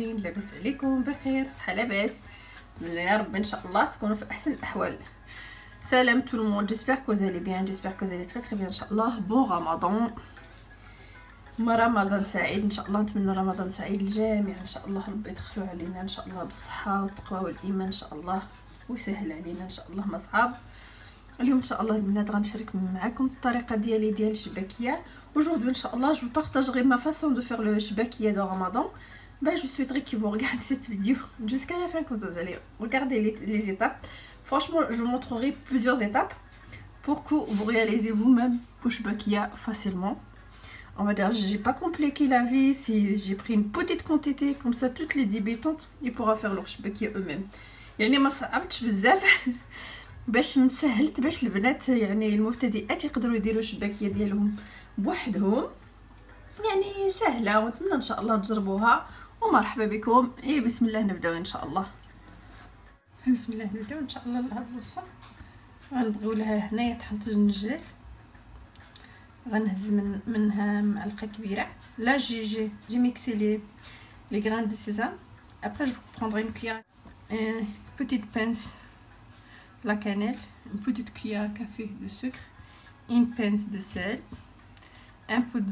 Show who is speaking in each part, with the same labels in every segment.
Speaker 1: دايرين؟ لاباس عليكم؟ بخير صحه لاباس؟ نتمنى يا رب ان شاء الله تكونوا في احسن الاحوال. سلام tout le monde, j'espère que vous allez bien, j'espère que vous allez très très bien ان شاء الله. بون رمضان، رمضان سعيد ان شاء الله. نتمنى رمضان سعيد للجميع ان شاء الله. ربي يدخلوا علينا ان شاء الله بالصحه والتقوى والايمان ان شاء الله، ويسهل علينا ان شاء الله ما صعاب. اليوم ان شاء الله البنات غنشارك معكم الطريقه ديالي ديال الشباكيه. Aujourd'hui ان شاء الله je vous partagerai ma façon de faire le شباكيه de Ramadan. Je souhaiterais que vous regardez cette vidéo jusqu'à la fin, que vous allez regarder les étapes. Franchement, je vous montrerai plusieurs étapes pour que vous réalisez vous-même le shbakia facilement. On va dire, j'ai pas compliqué la vie. Si j'ai pris une petite quantité, comme ça toutes les débutantes ils pourront faire leur shbakia eux-mêmes. يعني ما صعبتش بزاف باش نسهلت باش البنات يعني المبتدئات يقدروا يديروا الشباكيه ديالهم بوحدهم. يعني سهله، ونتمنى ان شاء الله تجربوها. ومرحبا بكم. بسم الله نبداو ان شاء الله. بسم الله نبداو ان شاء الله. لهاد الوصفه غنبغيو لها هنايا طحنة الجنجال، غنهز منها معلقه كبيره. لا جي ميكسي les grains de sésame. Après je prendrai une cuillère, une petite pince de la cannelle, une petite cuillère à café de sucre, une pince de sel, un peu de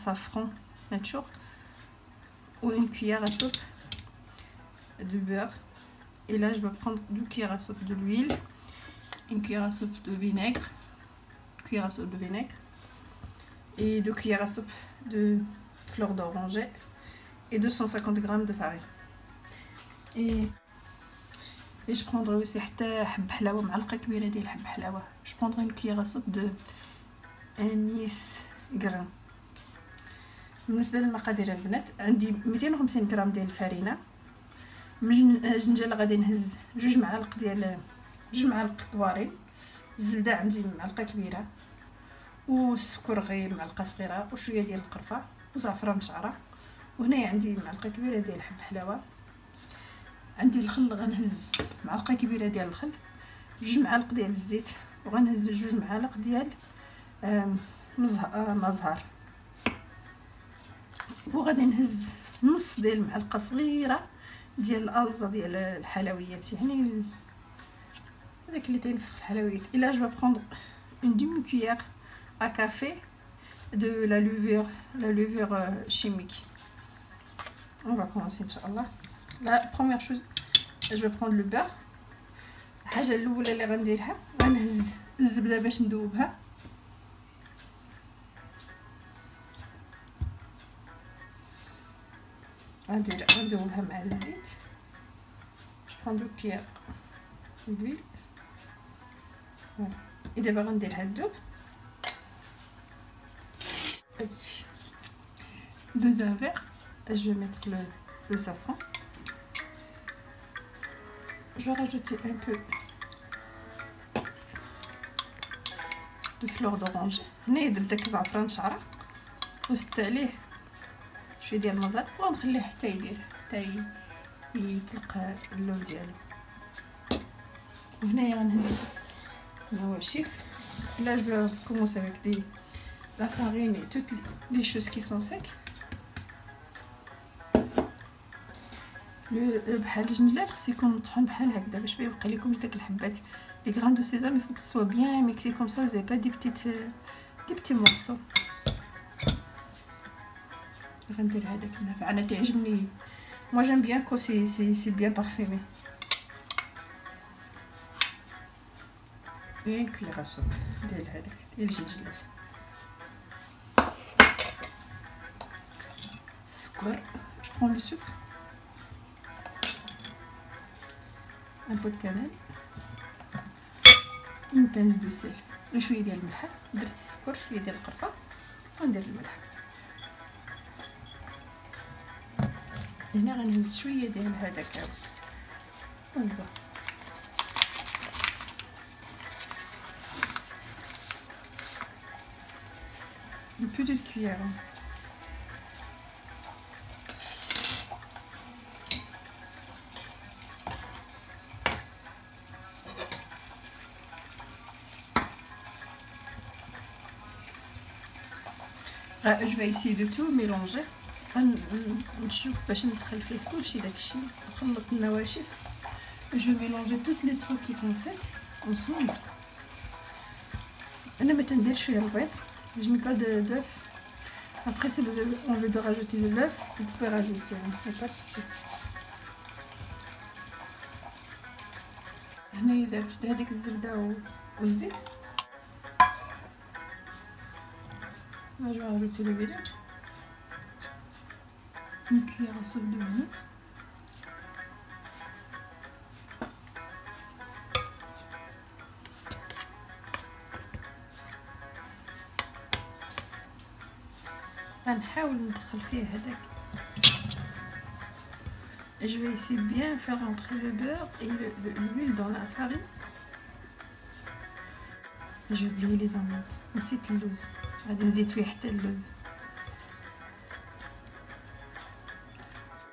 Speaker 1: safran nature, ou une cuillère à soupe de beurre. Et là je vais prendre 2 cuillères à soupe de l'huile, une cuillère à soupe de vinaigre, et 2 cuillères à soupe de fleur d'oranger et 250 g de farine. Et je prendrai aussi حتى حب حلاوه، معلقه كبيره ديال حب حلاوه. je prendrai une cuillère à soupe de anis grain. بالنسبه للمقادير البنات، عندي 250 غرام ديال الفرينه. من جنجال غادي نهز 2 معالق طوارين. الزبده عندي معلقه كبيره، والسكر غير معلقه صغيره، وشويه ديال القرفه، وزعفران شعره. وهنايا عندي معلقه كبيره ديال حب حلاوه. عندي الخل، غنهز معلقه كبيره ديال الخل، 2 معالق ديال الزيت، وغنهز 2 معالق ديال مزهر، وغادي نهز نص ديال معلقه صغيره ديال الالزه ديال الحلويات، يعني هذاك اللي تينفخ الحلويات. الا جو prendre une demi cuillère à café de la levure chimique. On va commencer inchallah. La première chose, je vais prendre le beurre. الحاجه الاولى اللي غنديرها، غنهز الزبده باش ندوبها. غندوبها مع الزيت. je prends 2 cuillères d'huile. voilà. et دابا غندير هاد الذوب. 2 œufs verts. je vais mettre le safran. je vais rajouter un peu de fleur d'oranger. هنا درت داك زعفران شعره، وزدت عليه شويه ديال المزار، ونخليه حتى يطلق اللون ديالو. وهنايا غنهز هو شيف. Là je vais commencer avec la farine et toutes les choses qui sont secs. بحال الجنجال خص يكون مطحون بحال هكذا باش ما يبقى لكم داك الحبات. les grains de sésame il faut que ce soit bien mixé comme ça, vous n'avez pas des petits morceaux. غندير هذاك النافع، انا تعجبني. moi j'aime bien quand c'est bien parfumé. une cuillère à soupe ديال هذاك ديال الجنجال. السكر، je prends le sucre, un peu de cannelle, une pince de sel، وشويه ديال الملح. درت السكر، شويه ديال القرفه، وندير الملح. هنا غنهز شويه ديال هذاك ونزيد une petite cuillère. Je vais essayer de tout mélanger. نشوف باش ندخل فيه كلشي داكشي نخلط النواشف. جو ميلونجي توت لي تروك كي سون سيك اونصومبل. انا ما تنديرش فيه البيض، je mets pas d'œuf. Après si vous avez envie de rajouter de l'œuf, vous pouvez rajouter, hein, y a pas de souci. هنا درت هذيك الزبده والزيت. Je vais rajouter le vinaigre. Une cuillère à soupe de vinaigre. غنحاول ندخل فيه هذاك. Je vais essayer de bien faire entrer le beurre et l'huile dans la farine. J'ai oublié les amandes. نسيت اللوز. غادي نزيد فيه حتى اللوز.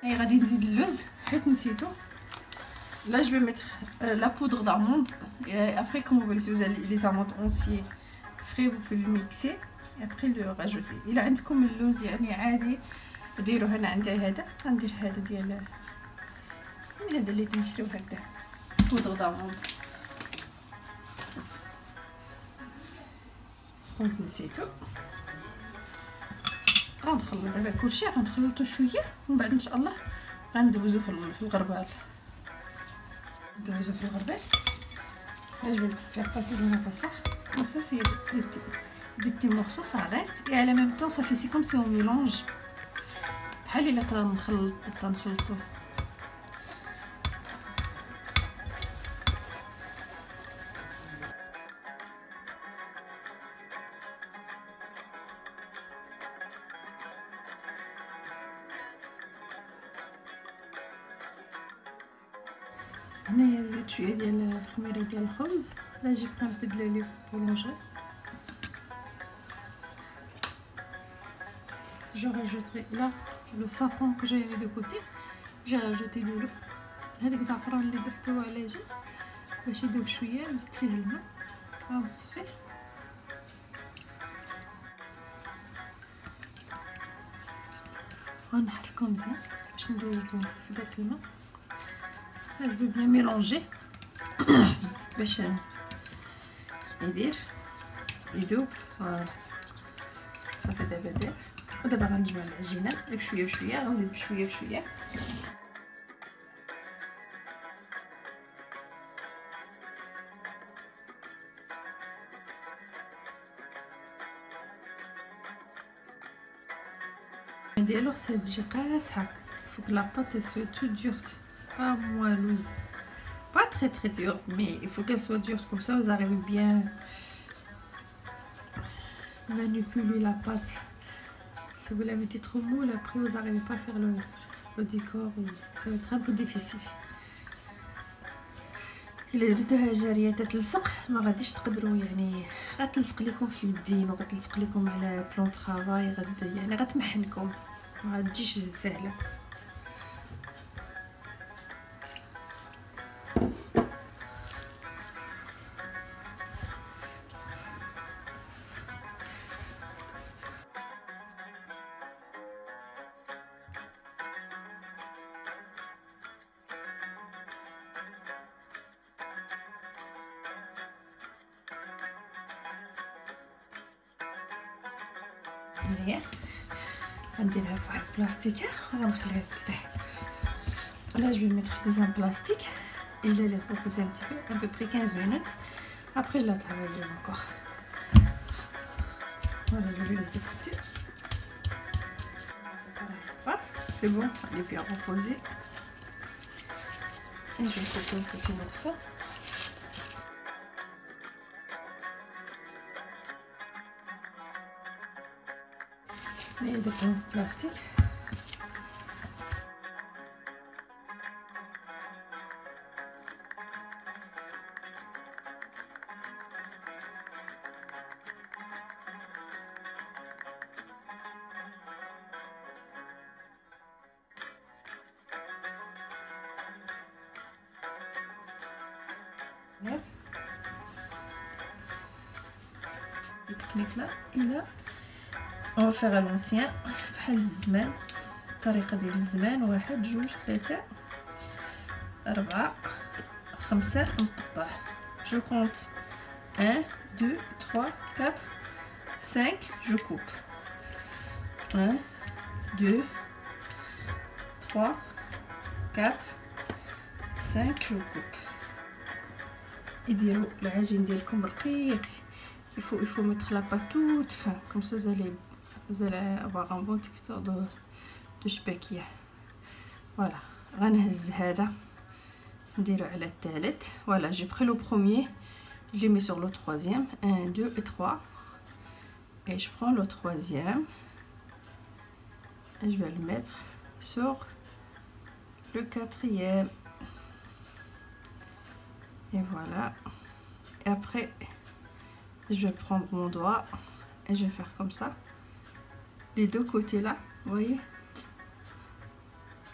Speaker 1: غادي نزيد اللوز حيت نسيتو. Là je vais mettre la poudre d'amande. Et après comme vous voulez, si vous avez les amandes entières frais, vous pouvez le mixer et après le rajouter. إلا عندكم اللوز يعني عادي ديروا. هنا عندي هذا غندير هذا ديال هذا اللي تنشريو هكذا poudre d'amande. كنت نسيتو. غنخلط دابا كلشي غنخلطو شويه ومن بعد ان شاء الله غندوزو في الغربال. ندوزو في الغربال. Je vais le faire passer dans un passeur. Comme ça c'est des petits morceaux, ça reste et en même temps ça fait c'est comme si on mélange. بحال الا تنخلطو. هنايا زدت شويه ديال الخميره ديال الخبز. لا جي بران بو دو لوليف بولونجي. Je rajouterai là le safran que j'ai mis de côté. J'ai rajouté de l'eau. هذاك الزعفران اللي درتو على جنب باش يذوب شويه. نزيد فيه الماء غنصفيه. غنحركو مزيان باش ندوبو في داك الماء. Je vais bien mélanger باش يذوب. فوالا صافي دابا دار. ودابا غنجمع العجينه بشويه بشويه. غنزيد بشويه بشويه. ديالو خصها تجي قاصحه. فوق لاباط سوي تو دورت pas moelleuse, pas très dure, mais il faut qu'elle soit dure comme ça. Vous arrivez bien manipuler la pâte. Si vous la mettez trop molle, après vous n'arrivez pas à faire le décor et ça va être un peu difficile. إلا درتوها جارية تتلصق ما غاديش تقدروا يعني غتلصق لكم في اليدين وغتلصق لكم على بلون طرافاي. يعني غتمحنكم ما غتجيش سهله. هنايا غنديرها في واحد البلاستيكه وغنخليها ترتاح. Là je vais mettre dans un plastique et je la laisse reposer un petit peu, à peu près 15 minutes. Après je la travaille encore. Voilà, je lui laisse de côté. C'est bon, elle est bien reposée. Et je vais couper un petit morceau. Et des pommes de plastique. Cette technique là, et là on va faire à l'ancien, بحال الزمان. الطريقه ديال الزمان. 1 2 3 4 5 نقطع. جو كونت 1 2 3 4 5 جو كوب. 1 2 3 4 5 جو كوب. يديروا العجين ديالكم رقيق. il faut mettre la pâte toute fin comme ça vous allez avoir un bon texture de شباكيه. voilà غنهز هذا نديرو على الثالث. voilà j'ai pris le premier, je l'ai mis sur le troisième. 1 2 et 3 et je prends le troisième et je vais le mettre sur le quatrième. Et voilà. Et après, je vais prendre mon doigt et je vais faire comme ça. Les deux côtés là, vous voyez,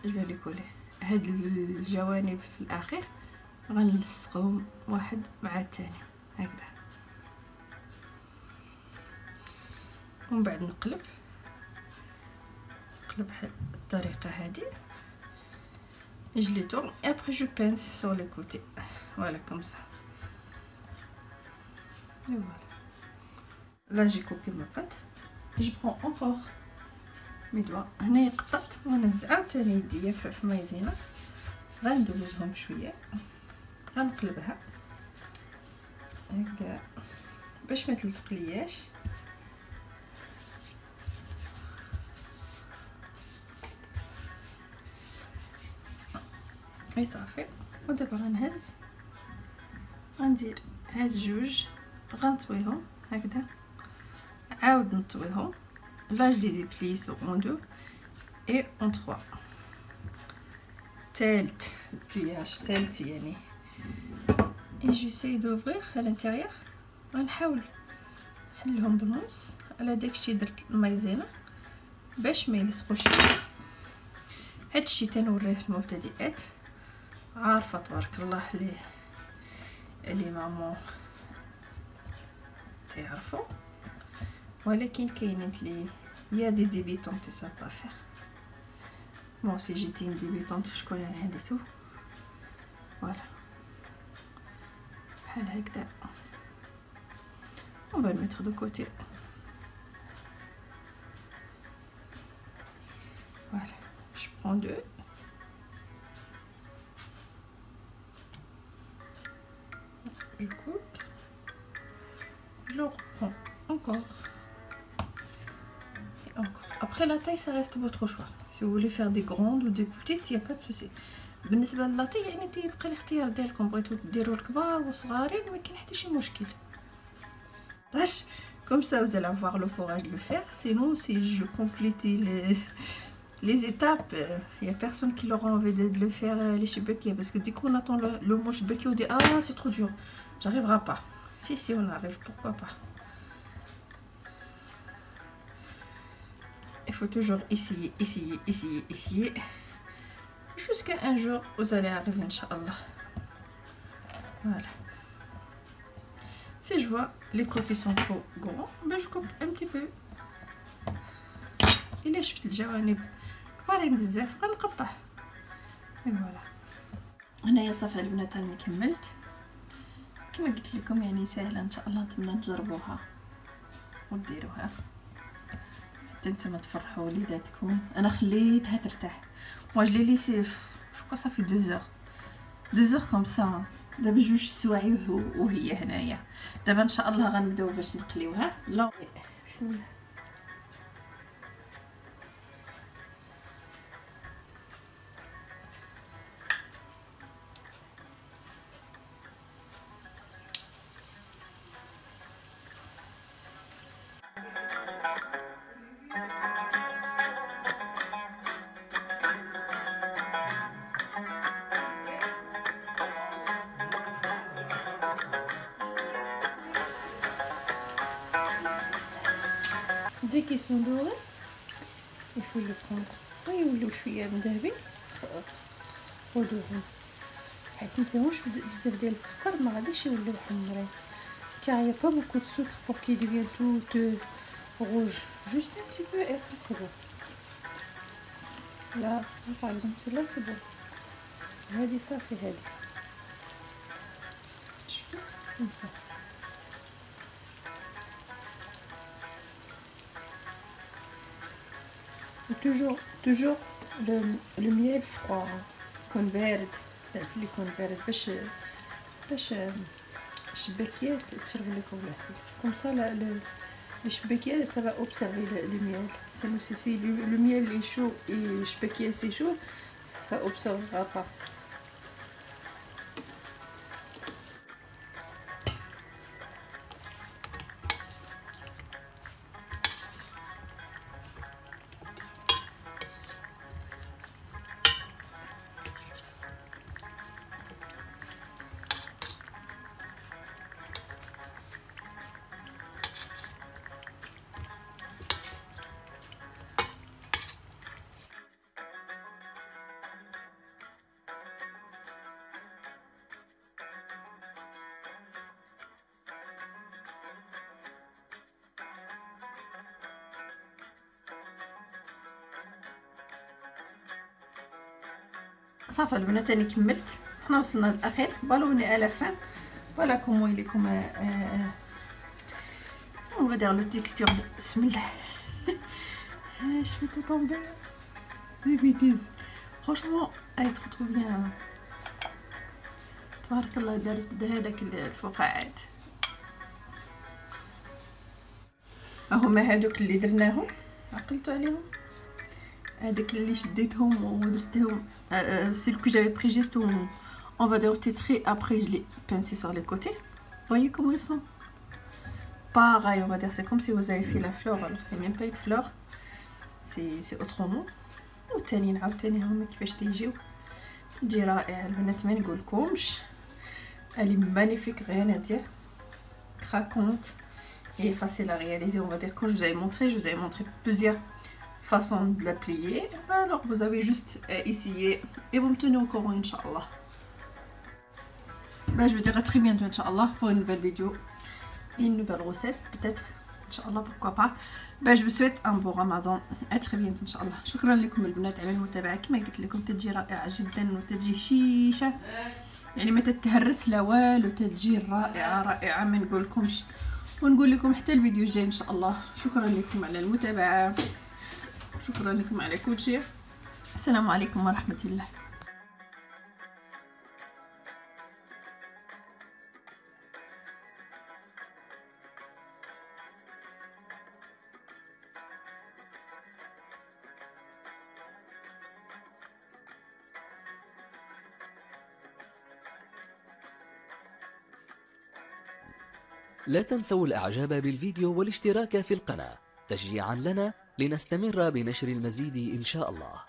Speaker 1: je vais les coller. هاد الجوانب في الأخير غنلصقهم واحد مع الثاني هكذا. ومن بعد نقلب بهاد الطريقة هادي. Je les tourne et après je pince sur les côtés. Voilà comme ça. Et voilà. Là j'ai coupé ma pâte. Et je prends encore mes doigts. هنايا قطعت ونزعت ثاني يديا في مايزينه. غندوزهم بشويه. غنقلبها هكذا باش ما تلصق لياش. اي صافي. ودابا غنهز غندير هاد جوج غنطويهم هكذا عاود نطويهم. là je les ai pliés sur en 2 et en 3. تالت pliage تالت يعني. et j'essaie d'ouvrir à l'intérieur. غنحاول نحلهم بالنص على داكشي درت المايزينه باش ما يلصقوش. هادشي تنوريه المبتدئات. عارفه تبارك الله لي مامون تعرفوا، ولكن كاينين لي يا دي ديبيتونت سا با فير. moi aussi j'étais une débutante, je connais rien du tout. voilà بحال هكذا. on va le mettre de côté. voilà je prends 2. je coupe, je le reprends encore et encore. Après la taille ça reste votre choix. Si vous voulez faire des grandes ou des petites, il n'y a pas de souci. بالنسبه للاطي يعني تيبقى الاختيار ديالكم. بغيتو ديروا الكبار وصغارين ما كاين حتى شي مشكل. باش comme ça vous allez avoir le courage de le faire. Sinon si je complète les étapes, il y a personne qui aura envie de le faire les shibakia, parce que du coup on attend le mot shibaki, on dit ah c'est trop dur, j'arriverai pas. Si on arrive, pourquoi pas. Il faut toujours essayer jusqu'à un jour vous allez arriver Inch'Allah. voilà. Si je vois les côtés sont trop grands, ben je coupe un petit peu. إلا شفت الجوانب كبارين بزاف غنقطع. فوالا هنايا صافي البنات راني كملت كما قلت لكم، يعني سهله ان شاء الله. نتمنى تجربوها وديروها حتى نتوما تفرحوا وليداتكم. انا خليتها ترتاح. moi je l'ai laissé je crois ça fait 2 heures comme ça. دابا 2 سوايع وهي هنايا. دابا ان شاء الله غنبداو باش نقليوها. لا بسم الله. Dès qu'ils sont dorés, il faut le prendre. ويوليو شويه مذهبين ودورين. حيت مفيهمش بزاف ديال السكر ما غاديش يوليو حمرين. car il y a pas beaucoup de sucre pour qu'ils deviennent tout rouge. Juste un petit peu et après c'est bon. لا par exemple là c'est bon. هذه صافي هذه. شوفي comme ça. toujours le miel froid يكون بارد. العسل يكون بارد باش الشباكيات تشرب لكم العسل comme ça les شباكيات ça va observer le miel. Si le miel est chaud et شباكيات c'est chaud, ça observera pas. صافي البنات انا كملت. حنا وصلنا للاخير. بالوني على فان. فوالا كومون ليكم on va dire le texture. بسم الله. je fais tout tomber. les bêtises. franchement elle est trop bien. تبارك الله. دارت هذاك الفقاعات هما هادوك اللي درناهم. عقلتوا عليهم. هذاك اللي شديتهم ودرتهم. C'est le que j'avais pris juste on va dire au tétré. Après je l'ai pincé sur les côtés. Voyez comment ils sont. Pareil, on va dire c'est comme si vous avez fait la fleur. Alors c'est même pas une fleur, c'est autrement. وتاني نعاوتاني هما كيفاش تيجيو. تجي رائعه البنات ما نقولكمش. elle est magnifique, rien à dire. Craquante et facile à réaliser. On va dire quand je vous avais montré plusieurs façon de la plier. Alors vous avez juste essayé et vous me tenez au courant Inch'Allah. Je vous dirai très bientôt Inch'Allah pour une nouvelle vidéo et une nouvelle recette peut-être Inch'Allah, pourquoi pas. Je vous souhaite un bon Ramadan. À très bientôt Inch'Allah. شكرا لكم البنات على المتابعة. كما قلت لكم تجي رائعة جدا وتجي شيشة يعني ما تتهرس لا والو. تجي رائعة ما نقولكمش. ونقول لكم حتى الفيديو الجاي ان شاء الله. شكرا لكم على المتابعة. شكرا لكم على كل شيء. السلام عليكم ورحمة الله.
Speaker 2: لا تنسوا الإعجاب بالفيديو والاشتراك في القناة تشجيعا لنا لنستمر بنشر المزيد إن شاء الله.